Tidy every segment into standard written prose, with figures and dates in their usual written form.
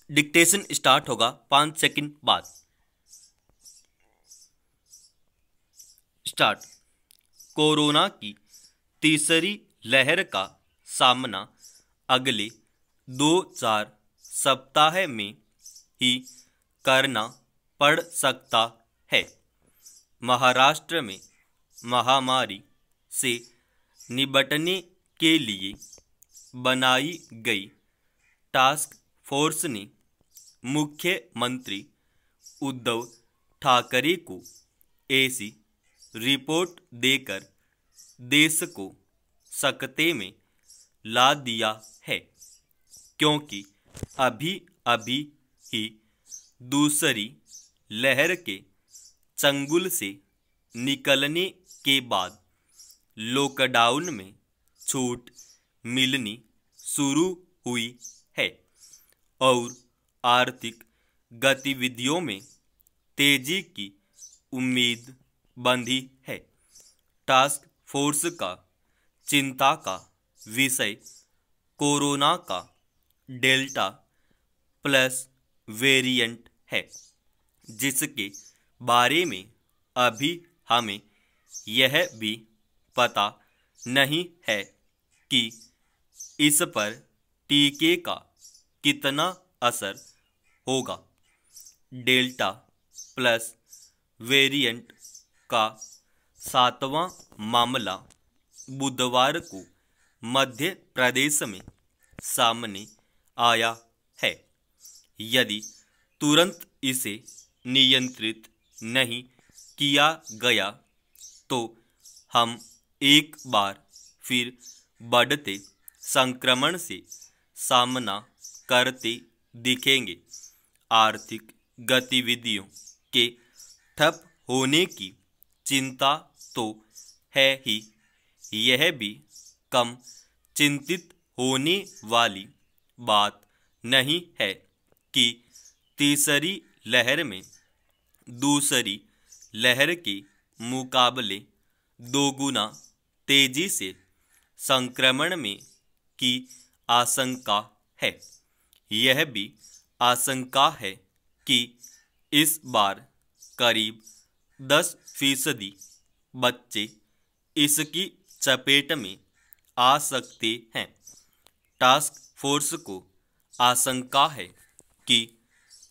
Dictation start होगा 5 second बाद। Start. Corona की तीसरी लहर का सामना अगले 2-4 सप्ताह में ही करना पड़ सकता है। महाराष्ट्र में महामारी से निपटने के लिए बनाई गई टास्क फोर्स ने मुख्यमंत्री उद्धव ठाकरे को ऐसी रिपोर्ट देकर देश को सकते में ला दिया है, क्योंकि अभी अभी ही दूसरी लहर के चंगुल से निकलने के बाद लॉकडाउन में छूट मिलनी शुरू हुई है और आर्थिक गतिविधियों में तेजी की उम्मीद बंधी है। टास्क फोर्स का चिंता का विषय कोरोना का डेल्टा प्लस वेरिएंट है, जिसके बारे में अभी हमें यह भी पता नहीं है कि इस पर टीके का कितना असर होगा। डेल्टा प्लस वेरिएंट का 7वां मामला बुधवार को मध्य प्रदेश में सामने आया है। यदि तुरंत इसे नियंत्रित नहीं किया गया तो हम एक बार फिर बढ़ते संक्रमण से सामना करते दिखेंगे। आर्थिक गतिविधियों के ठप होने की चिंता तो है ही, यह भी कम चिंतित होने वाली बात नहीं है कि तीसरी लहर में दूसरी लहर के मुकाबले दोगुना तेजी से संक्रमण में की आशंका है। यह भी आशंका है कि इस बार करीब 10% बच्चे इसकी चपेट में आ सकते हैं। टास्क फोर्स को आशंका है कि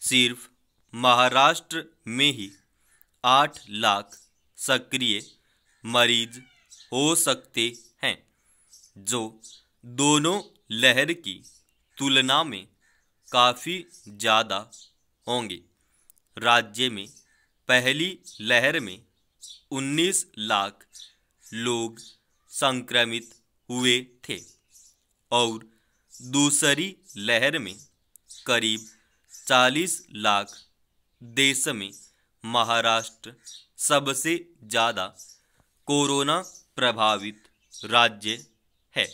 सिर्फ महाराष्ट्र में ही 8 लाख सक्रिय मरीज हो सकते हैं, जो दोनों लहर की तुलना में काफ़ी ज़्यादा होंगे। राज्य में पहली लहर में 19 लाख लोग संक्रमित हुए थे और दूसरी लहर में करीब 40 लाख। देश में महाराष्ट्र सबसे ज़्यादा कोरोना प्रभावित राज्य है।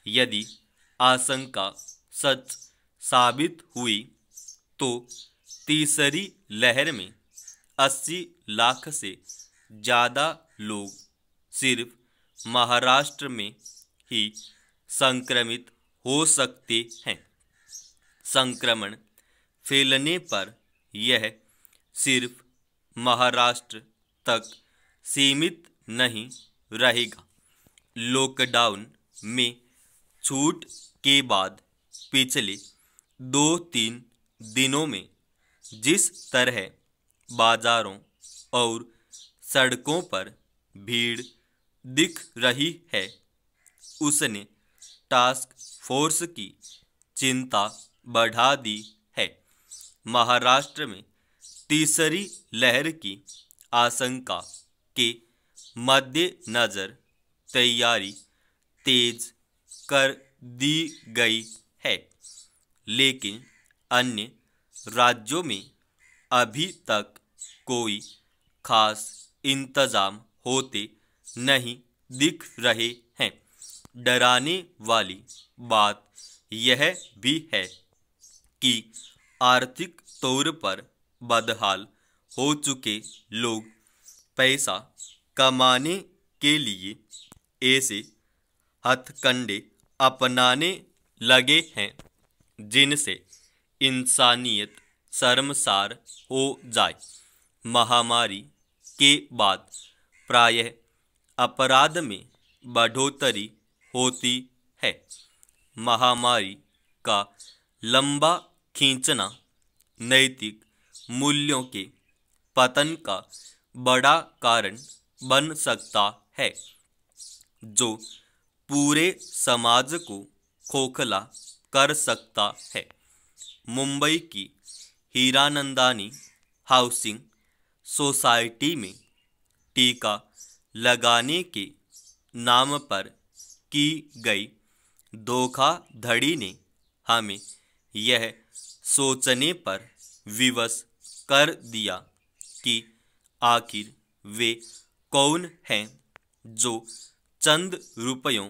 यदि आशंका सच साबित हुई तो तीसरी लहर में 80 लाख से ज़्यादा लोग सिर्फ महाराष्ट्र में ही संक्रमित हो सकते हैं। संक्रमण फैलने पर यह सिर्फ महाराष्ट्र तक सीमित नहीं रहेगा। लॉकडाउन में छूट के बाद पिछले 2-3 दिनों में जिस तरह बाजारों और सड़कों पर भीड़ दिख रही है, उसने टास्क फोर्स की चिंता बढ़ा दी है। महाराष्ट्र में तीसरी लहर की आशंका के मद्देनज़र तैयारी तेज कर दी गई है, लेकिन अन्य राज्यों में अभी तक कोई खास इंतजाम होते नहीं दिख रहे हैं। डराने वाली बात यह भी है कि आर्थिक तौर पर बदहाल हो चुके लोग पैसा कमाने के लिए ऐसे हथकंडे अपनाने लगे हैं जिनसे इंसानियत शर्मसार हो जाए। महामारी के बाद प्रायः अपराध में बढ़ोतरी होती है। महामारी का लंबा खींचना नैतिक मूल्यों के पतन का बड़ा कारण बन सकता है, जो पूरे समाज को खोखला कर सकता है। मुंबई की हीरानंदानी हाउसिंग सोसाइटी में टीका लगाने के नाम पर की गई धोखाधड़ी ने हमें यह सोचने पर विवश कर दिया कि आखिर वे कौन हैं जो चंद रुपयों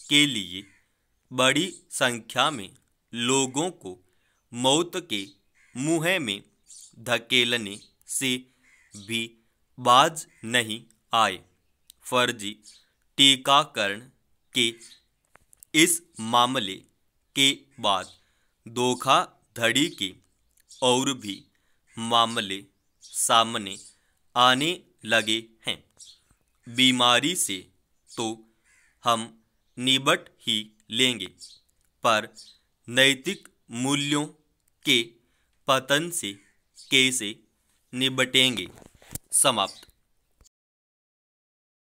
के लिए बड़ी संख्या में लोगों को मौत के मुंह में धकेलने से भी बाज नहीं आए। फर्जी टीकाकरण के इस मामले के बाद धोखाधड़ी के और भी मामले सामने आने लगे हैं। बीमारी से तो हम निपट ही लेंगे, पर नैतिक मूल्यों के पतन से कैसे निपटेंगे। समाप्त।